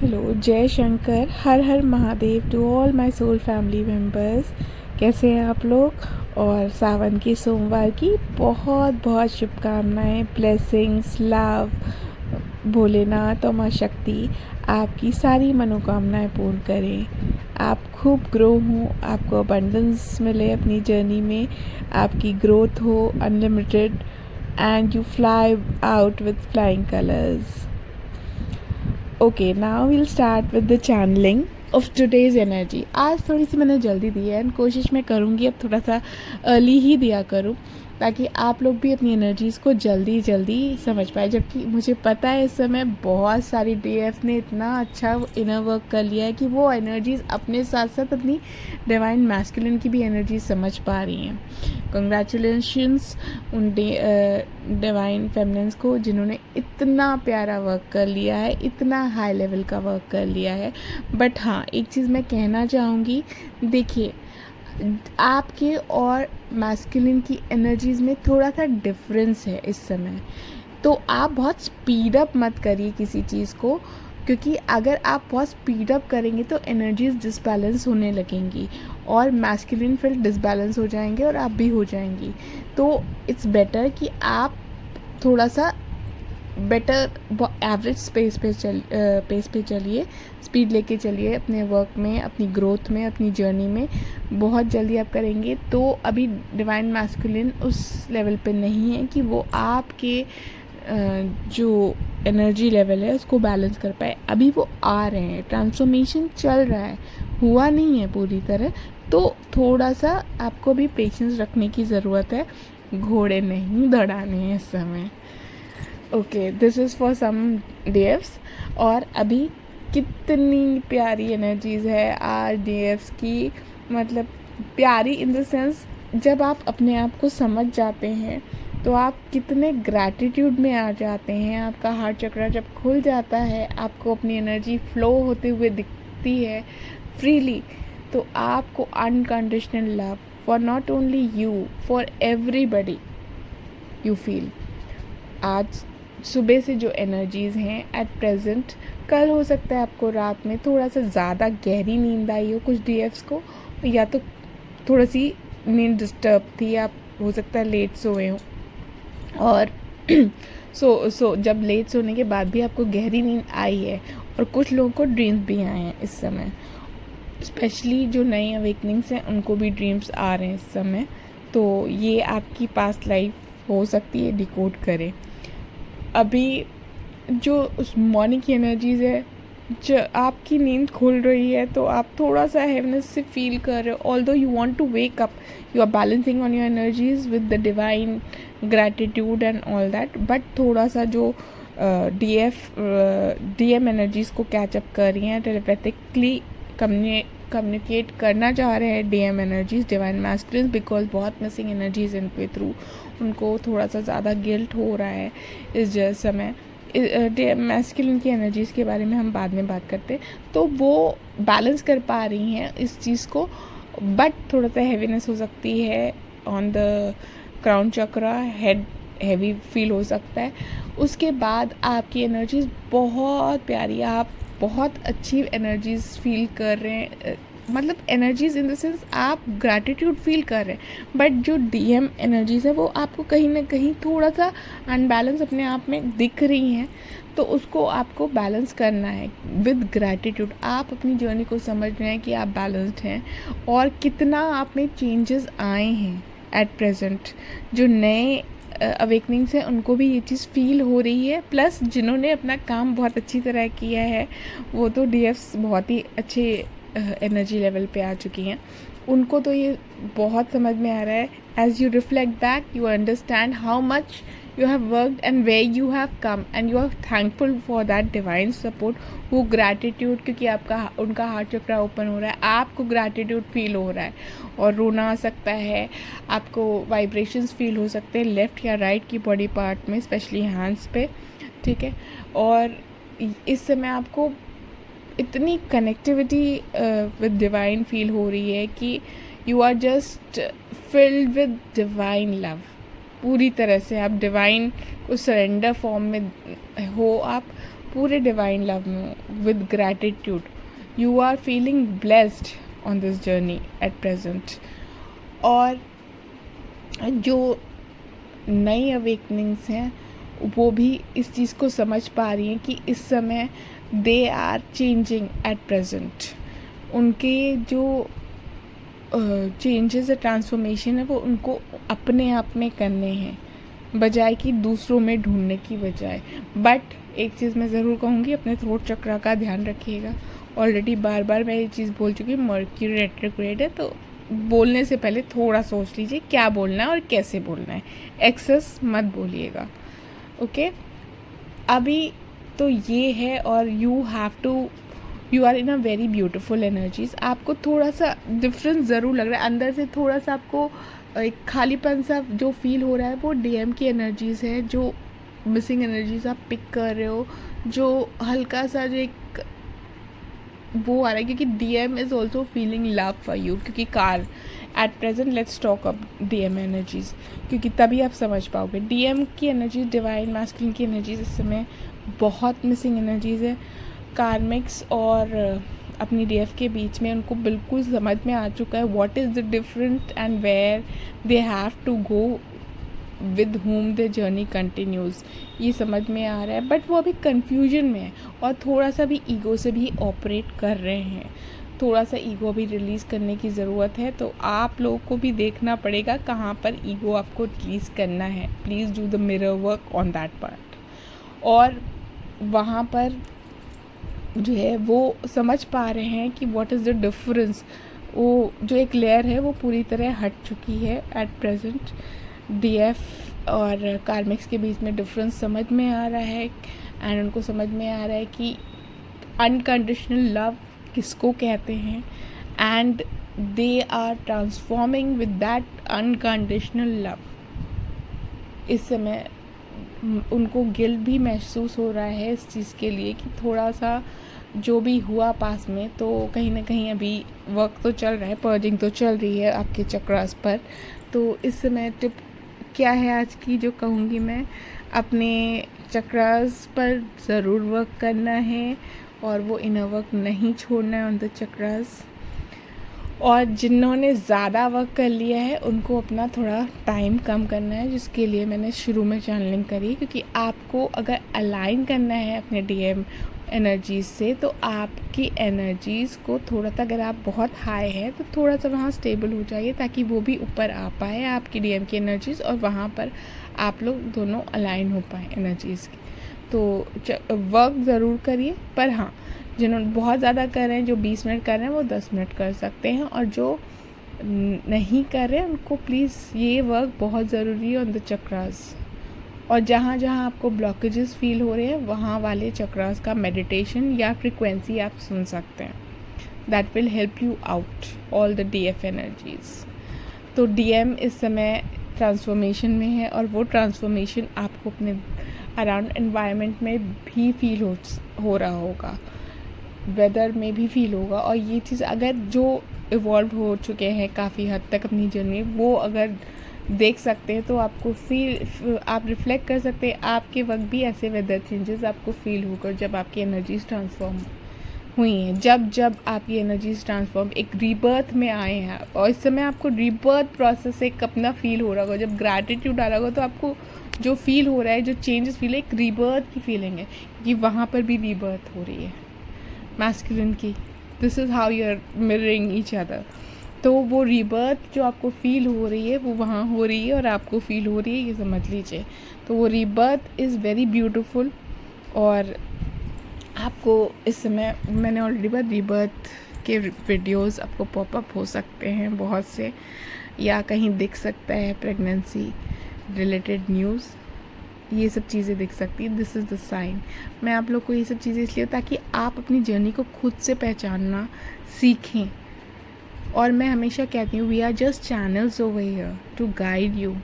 Hello, जय शंकर, हर हर Mahadev to all my soul family members. कैसे हैं आप लोग? और सावन की सोमवार की बहुत बहुत शुभकामनाएं, ब्लेसिंग्स, लव। भोलेनाथ और माँ शक्ति आपकी सारी मनोकामनाएं पूर्ण करें। आप खूब ग्रो हो, आपको अबंडेंस मिले अपनी जर्नी में, आपकी ग्रोथ हो unlimited and you fly out with flying colours. Okay, now will start with the channelling of today's energy. आज थोड़ी सी मैंने जल्दी दी है एंड कोशिश मैं करूँगी अब थोड़ा सा अर्ली ही दिया करूँ, ताकि आप लोग भी अपनी एनर्जीज़ को जल्दी जल्दी समझ पाए। जबकि मुझे पता है इस समय बहुत सारी डीएफ ने इतना अच्छा इनर वर्क कर लिया है कि वो एनर्जीज़ अपने साथ साथ अपनी डिवाइन मैस्कुलिन की भी एनर्जीज समझ पा रही हैं। कंग्रेचुलेशंस उन डिवाइन फेमिनिन्स को जिन्होंने इतना प्यारा वर्क कर लिया है, इतना हाई लेवल का वर्क कर लिया है। बट हाँ, एक चीज़ मैं कहना चाहूँगी, देखिए आपके और मैस्कुलिन की एनर्जीज़ में थोड़ा सा डिफरेंस है इस समय, तो आप बहुत स्पीड अप मत करिए किसी चीज़ को, क्योंकि अगर आप बहुत स्पीड अप करेंगे तो एनर्जीज डिसबैलेंस होने लगेंगी और मैस्कुलिन फील्ड डिसबैलेंस हो जाएंगे और आप भी हो जाएंगी। तो इट्स बेटर कि आप थोड़ा सा बेटर एवरेज पेस पे चलिए, स्पीड लेके चलिए अपने वर्क में, अपनी ग्रोथ में, अपनी जर्नी में। बहुत जल्दी आप करेंगे तो अभी डिवाइन मैस्कुलिन उस लेवल पे नहीं है कि वो आपके जो एनर्जी लेवल है उसको बैलेंस कर पाए। अभी वो आ रहे हैं, ट्रांसफॉर्मेशन चल रहा है, हुआ नहीं है पूरी तरह। तो थोड़ा सा आपको भी पेशेंस रखने की ज़रूरत है, घोड़े नहीं दौड़ाने हैं इस समय। Okay, this is for some DFs. और अभी कितनी प्यारी एनर्जीज़ है आज डीएफ्स की, मतलब प्यारी इन द सेंस, जब आप अपने आप को समझ जाते हैं तो आप कितने ग्रैटिट्यूड में आ जाते हैं। आपका हार्ट चक्र जब खुल जाता है, आपको अपनी एनर्जी फ्लो होते हुए दिखती है फ्रीली, तो आपको unconditional love for not only you, for everybody you feel. आज सुबह से जो एनर्जीज़ हैं एट प्रेजेंट, कल हो सकता है आपको रात में थोड़ा सा ज़्यादा गहरी नींद आई हो कुछ डीएफ्स को, या तो थोड़ा सी नींद डिस्टर्ब थी, आप हो सकता है लेट सोए हो। और सो जब लेट सोने के बाद भी आपको गहरी नींद आई है, और कुछ लोगों को ड्रीम्स भी आए हैं इस समय, स्पेशली जो नई अवेकनिंग्स हैं उनको भी ड्रीम्स आ रहे हैं इस समय। तो ये आपकी पास्ट लाइफ हो सकती है, डिकोड करें। अभी जो उस मॉर्निंग की एनर्जीज़ है, जो आपकी नींद खुल रही है तो आप थोड़ा सा हैवीनेस से फील कर रहे हो। Although you want to wake up, you are balancing on your energies with the divine gratitude and all that, but थोड़ा सा जो डीएम एनर्जीज़ को कैचअप कर रही हैं, टेलीपैथिकली कम्युनिकेट करना चाह रहे हैं DM energies, divine masculine, because बहुत मिसिंग एनर्जीज इनके थ्रू उनको थोड़ा सा ज़्यादा गिल्ट हो रहा है इस समय। मैस्कुलिन की एनर्जीज़ के बारे में हम बाद में बात करते हैं। तो वो बैलेंस कर पा रही हैं इस चीज़ को, बट थोड़ा सा हैवीनेस हो सकती है on the crown chakra, head heavy feel हो सकता है। उसके बाद आपकी एनर्जीज़ बहुत प्यारी, आप बहुत अच्छी एनर्जीज़ फील कर रहे हैं, मतलब एनर्जीज़ इन द सेंस आप ग्रैटिट्यूड फील कर रहे हैं। बट जो डीएम एनर्जीज़ है वो आपको कहीं ना कहीं थोड़ा सा अनबैलेंस अपने आप में दिख रही हैं, तो उसको आपको बैलेंस करना है विद ग्रैटिट्यूड। आप अपनी जर्नी को समझ रहे हैं कि आप बैलेंस्ड हैं और कितना आप में चेंजेस आए हैं एट प्रेजेंट। जो नए अवेकनिंग्स हैं उनको भी ये चीज़ फील हो रही है, प्लस जिन्होंने अपना काम बहुत अच्छी तरह किया है वो तो डीएफ्स बहुत ही अच्छे एनर्जी लेवल पे आ चुकी हैं, उनको तो ये बहुत समझ में आ रहा है। As you reflect back, you understand how much you have worked and where you have come, and you are thankful for that divine support। वो gratitude, क्योंकि आपका उनका हार्ट चक्र ओपन हो रहा है, आपको gratitude फील हो रहा है और रोना आ सकता है, आपको वाइब्रेशंस फील हो सकते हैं लेफ़्ट या राइट की बॉडी पार्ट में, स्पेशली हैंड्स पे, ठीक है। और इस समय आपको इतनी कनेक्टिविटी विद डिवाइन फील हो रही है कि you are just filled with divine love. पूरी तरह से आप डिवाइन को सरेंडर फॉर्म में हो आप, पूरे डिवाइन लव में with gratitude you are feeling blessed on this journey at present. और जो नई अवेकनिंग्स हैं वो भी इस चीज़ को समझ पा रही हैं कि इस समय they are changing at present. उनके जो चेंजेस ट्रांसफॉर्मेशन है वो उनको अपने आप में करने हैं बजाय कि दूसरों में ढूंढने की बजाय। बट एक चीज़ मैं ज़रूर कहूँगी, अपने थ्रोट चक्रा का ध्यान रखिएगा। ऑलरेडी बार बार मैं ये चीज़ बोल चुकी हूँ, मर्क्यूरी रेट्रोग्रेड है, तो बोलने से पहले थोड़ा सोच लीजिए क्या बोलना है और कैसे बोलना है। एक्सेस मत बोलिएगा, ओके। अभी तो ये है, और you are in a very beautiful energies. आपको थोड़ा सा डिफरेंस ज़रूर लग रहा है अंदर से, थोड़ा सा आपको एक खालीपन सा जो फील हो रहा है, वो डीएम की एनर्जीज़ है, जो मिसिंग एनर्जीज आप पिक कर रहे हो, जो हल्का सा जो एक वो आ रहा है, क्योंकि DM is also feeling love for you. क्योंकि car at present, let's talk up DM energies, क्योंकि तभी आप समझ पाओगे। डीएम की एनर्जी, डिवाइन मैस्कुलिन की एनर्जीज इस समय बहुत मिसिंग एनर्जीज है। कार्मिक्स और अपनी डीएफ के बीच में उनको बिल्कुल समझ में आ चुका है what is the different and where they have to go, with whom the journey continues, ये समझ में आ रहा है। बट वो अभी कन्फ्यूजन में है और थोड़ा सा भी ईगो से भी ऑपरेट कर रहे हैं। थोड़ा सा ईगो भी रिलीज़ करने की ज़रूरत है, तो आप लोगों को भी देखना पड़ेगा कहाँ पर ईगो आपको रिलीज़ करना है। Please do the mirror work on that part. और वहाँ पर जो है वो समझ पा रहे हैं कि व्हाट इज़ द डिफरेंस। वो जो एक लेयर है वो पूरी तरह हट चुकी है एट प्रेजेंट। डीएफ और कार्मिक्स के बीच में डिफरेंस समझ में आ रहा है, एंड उनको समझ में आ रहा है कि अनकंडीशनल लव किसको कहते हैं, and they are transforming with that unconditional love. इस समय उनको गिल्ट भी महसूस हो रहा है इस चीज़ के लिए कि थोड़ा सा जो भी हुआ पास में, तो कहीं ना कहीं अभी वर्क तो चल रहा है, पर्जिंग तो चल रही है आपके चक्रास पर। तो इस समय टिप क्या है आज की जो कहूँगी मैं, अपने चक्रास पर ज़रूर वर्क करना है और वो इनर वर्क नहीं छोड़ना है ऑन द चक्रास। और जिन्होंने ज़्यादा वर्क कर लिया है उनको अपना थोड़ा टाइम कम करना है, जिसके लिए मैंने शुरू में चैनलिंग करी। क्योंकि आपको अगर अलाइन करना है अपने डीएम एनर्जीज से, तो आपकी एनर्जीज़ को थोड़ा सा, अगर आप बहुत हाई है तो थोड़ा सा वहाँ स्टेबल हो जाइए, ताकि वो भी ऊपर आ पाए आपकी डीएम की एनर्जीज़, और वहाँ पर आप लोग दोनों अलाइन हो पाए एनर्जीज़ की। तो वर्क ज़रूर करिए, पर हाँ, जिन्होंने बहुत ज़्यादा कर रहे हैं, जो 20 मिनट कर रहे हैं वो 10 मिनट कर सकते हैं, और जो नहीं कर रहे हैं उनको प्लीज़, ये वर्क बहुत ज़रूरी है ऑन द चक्रास। और जहाँ जहाँ आपको ब्लॉकेजेस फील हो रहे हैं वहाँ वाले चक्रास का मेडिटेशन या फ्रिक्वेंसी आप सुन सकते हैं। That will help you out all the DF energies. तो डीएम इस समय ट्रांसफॉर्मेशन में है, और वो ट्रांसफॉर्मेशन आपको अपने अराउंड एनवायरनमेंट में भी फील हो रहा होगा, वेदर में भी फील होगा। और ये चीज़ अगर जो इवॉल्व हो चुके हैं काफ़ी हद तक अपनी जर्नी, वो अगर देख सकते हैं तो आपको आप रिफ्लेक्ट कर सकते हैं। आपके वक्त भी ऐसे वेदर चेंजेस आपको फील होकर जब आपकी एनर्जीज ट्रांसफॉर्म हुई हैं, जब आपकी एनर्जीज ट्रांसफॉर्म एक रीबर्थ में आए हैं, और इस समय आपको रीबर्थ प्रोसेस एक अपना फील हो रहा होगा। जब ग्रैटिट्यूड आ रहा होगा तो आपको जो फील हो रहा है, जो चेंजेस फील है, एक रीबर्थ की फीलिंग है कि वहाँ पर भी रीबर्थ हो रही है मैस्कुलिन की। This is how you are mirroring each other. तो वो रीबर्थ जो आपको फील हो रही है वो वहाँ हो रही है और आपको फील हो रही है, ये समझ लीजिए। तो वो रीबर्थ इज़ वेरी ब्यूटीफुल। और आपको इस समय, मैंने ऑलरेडी बात, रीबर्थ के वीडियोस आपको पॉपअप हो सकते हैं बहुत से, या कहीं दिख सकता है प्रेगनेंसी रिलेटेड न्यूज़, ये सब चीज़ें दिख सकती है। This is the sign. मैं आप लोग को ये सब चीज़ें इसलिए, ताकि आप अपनी जर्नी को खुद से पहचानना सीखें। और मैं हमेशा कहती हूँ, we are just channels over here to guide you.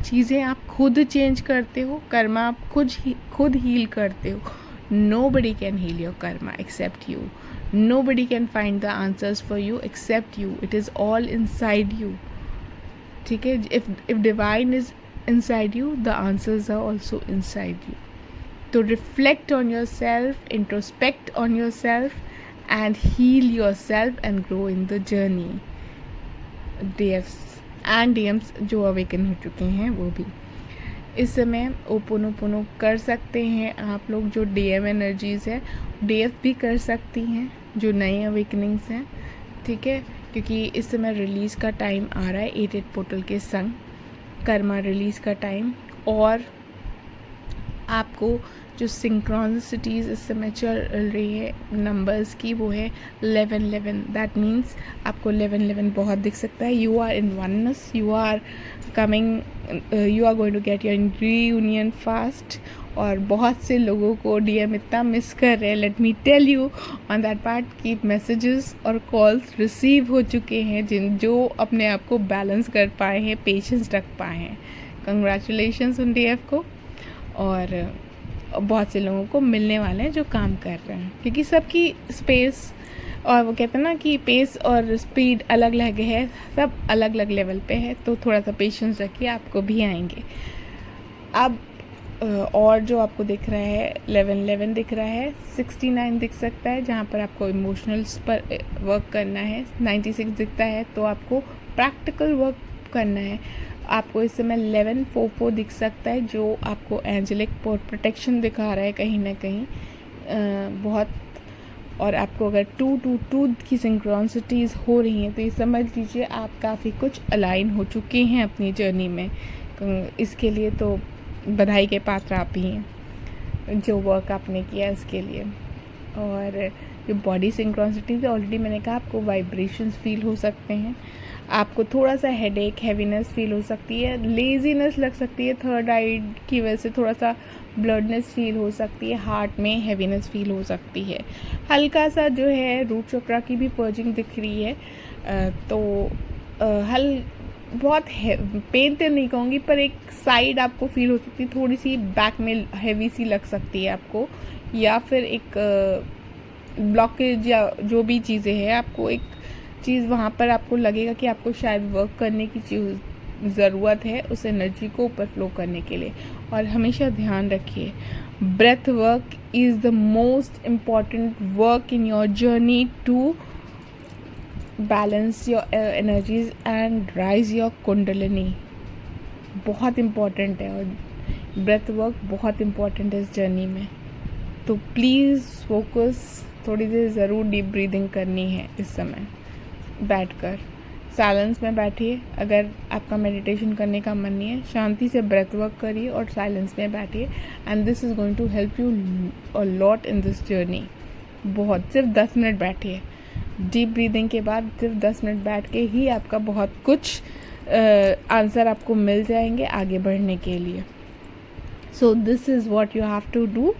चीज़ें आप खुद चेंज करते हो, कर्मा आप खुद हील करते हो। Nobody can heal your karma except you. Nobody can find the answers for you except you. It is all inside you. ठीक है? If divine is inside you, the answers are also inside you. to reflect on yourself, introspect on yourself and heal yourself and grow in the journey. DFs and DMs जो awaken हो चुके हैं वो भी इस समय ओपोनोपोनो कर सकते हैं आप लोग। जो DM एनर्जीज़ है DF भी कर सकती हैं जो नई अवेकनिंग्स हैं, ठीक है, क्योंकि इस समय रिलीज़ का टाइम आ रहा है 8 पोर्टल के संग, कर्मा रिलीज़ का टाइम। और आपको जो सिंक्रोनिसिटीज़ इस समय चल रही है नंबर्स की वो है 11-11। दैट मीन्स आपको 11-11 बहुत दिख सकता है। You are in oneness, you are coming, you are going to get your reunion fast. और बहुत से लोगों को DM इतना मिस कर रहे हैं, let me tell you on that part की मैसेजेस और कॉल्स रिसीव हो चुके हैं जो अपने आप को बैलेंस कर पाए हैं, पेशेंस रख पाए हैं। कंग्रेचुलेशंस उन DF को। और बहुत से लोगों को मिलने वाले हैं जो काम कर रहे हैं, क्योंकि सबकी स्पेस और वो कहते हैं ना कि पेस और स्पीड अलग अलग है, सब अलग अलग लेवल पे है। तो थोड़ा सा पेशेंस रखिए, आपको भी आएंगे। अब और जो आपको दिख रहा है 11-11 दिख रहा है, 69 दिख सकता है जहाँ पर आपको इमोशनल्स पर वर्क करना है, 96 दिखता है तो आपको प्रैक्टिकल वर्क करना है। आपको इस समय 11-4-4 दिख सकता है जो आपको एंजेलिक प्रोटेक्शन दिखा रहा है कहीं ना कहीं बहुत। और आपको अगर 2-2-2 की सिंक्रोनिसिटीज़ हो रही हैं तो ये समझ लीजिए आप काफ़ी कुछ अलाइन हो चुके हैं अपनी जर्नी में। इसके लिए तो बधाई के पात्र आप ही हैं जो वर्क आपने किया इसके लिए। और जो बॉडी सिंक्रोनिसिटीज़ ऑलरेडी मैंने कहा, आपको वाइब्रेशंस फील हो सकते हैं, आपको थोड़ा सा हेडेक, हैवीनेस फील हो सकती है, लेजीनेस लग सकती है, थर्ड आई की वजह से थोड़ा सा ब्लडनेस फील हो सकती है, हार्ट में हैवीनेस फील हो सकती है, हल्का सा जो है रूट चक्रा की भी पर्जिंग दिख रही है। तो बहुत पेन तो नहीं कहूँगी पर एक साइड आपको फील हो सकती है, थोड़ी सी बैक में हैवी सी लग सकती है आपको, या फिर एक ब्लॉकेज या जो भी चीज़ें हैं, आपको एक चीज़ वहाँ पर आपको लगेगा कि आपको शायद वर्क करने की ज़रूरत है उस एनर्जी को ऊपर फ्लो करने के लिए। और हमेशा ध्यान रखिए, breath work is the most important work in your journey to balance your energies and rise your kundalini. बहुत इम्पॉर्टेंट है और ब्रेथ वर्क बहुत इम्पॉर्टेंट है इस जर्नी में। तो प्लीज़ फोकस, थोड़ी देर ज़रूर डीप ब्रीदिंग करनी है इस समय बैठकर। साइलेंस में बैठिए, अगर आपका मेडिटेशन करने का मन नहीं है शांति से ब्रेथ वर्क करिए और साइलेंस में बैठिए, and this is going to help you a lot in this journey. बहुत, सिर्फ 10 मिनट बैठिए, डीप ब्रीदिंग के बाद सिर्फ 10 मिनट बैठ के ही आपका बहुत कुछ आंसर आपको मिल जाएंगे आगे बढ़ने के लिए। So this is what you have to do,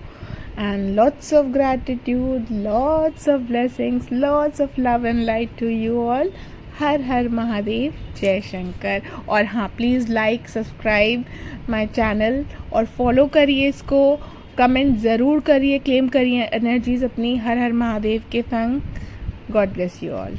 and lots of gratitude, lots of blessings, lots of love and light to you all. हर हर महादेव, जय शंकर। और हाँ, please like, subscribe my channel और फॉलो करिए इसको, कमेंट ज़रूर करिए, क्लेम करिए एनर्जीज़ अपनी हर हर महादेव के संग। God bless you all.